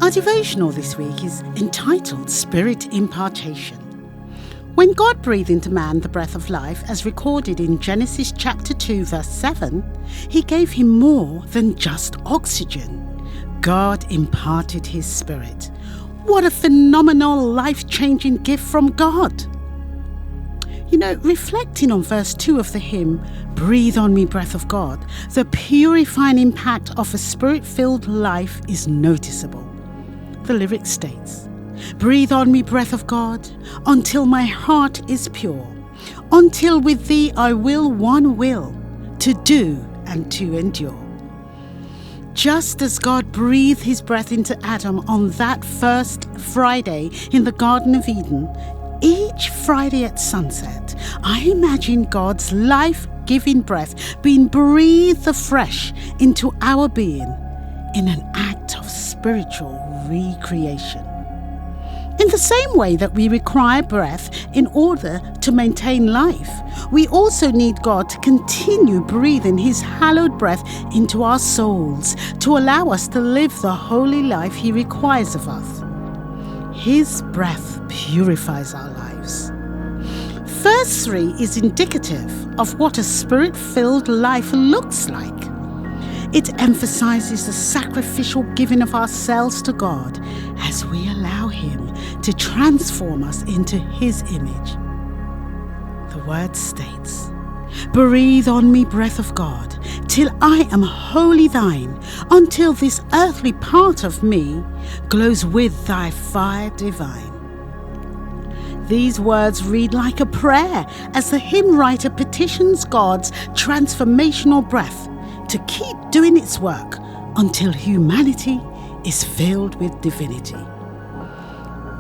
Our devotional this week is entitled Spirit Impartation. When God breathed into man the breath of life, as recorded in Genesis chapter 2 verse 7, he gave him more than just oxygen. God imparted his spirit. What a phenomenal, life-changing gift from God. Reflecting on verse 2 of the hymn, Breathe on me, breath of God, the purifying impact of a spirit-filled life is noticeable. The lyric states, Breathe on me, breath of God, until my heart is pure, until with thee I will one will, to do and to endure. Just as God breathed his breath into Adam on that first Friday in the Garden of Eden, each Friday at sunset, I imagine God's life-giving breath being breathed afresh into our being in an act of spiritual recreation. In the same way that we require breath in order to maintain life, we also need God to continue breathing his hallowed breath into our souls to allow us to live the holy life he requires of us. His breath purifies our lives. Verse 3 is indicative of what a spirit-filled life looks like. It emphasizes the sacrificial giving of ourselves to God as we allow him to transform us into his image. The word states, Breathe on me, breath of God, till I am wholly thine, until this earthly part of me glows with thy fire divine. These words read like a prayer as the hymn writer petitions God's transformational breath to keep doing its work until humanity is filled with divinity.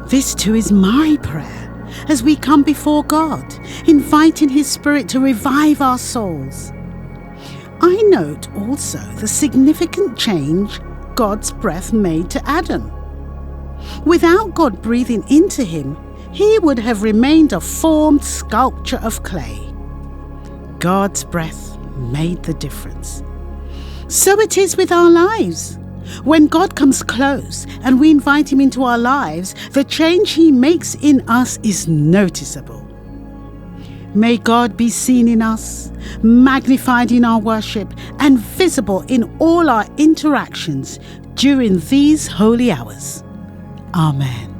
This too is my prayer as we come before God, inviting his Spirit to revive our souls. I note also the significant change God's breath made to Adam. Without God breathing into him, he would have remained a formed sculpture of clay. God's breath made the difference. So it is with our lives. When God comes close and we invite him into our lives, the change he makes in us is noticeable. May God be seen in us, magnified in our worship, and visible in all our interactions during these holy hours. Amen.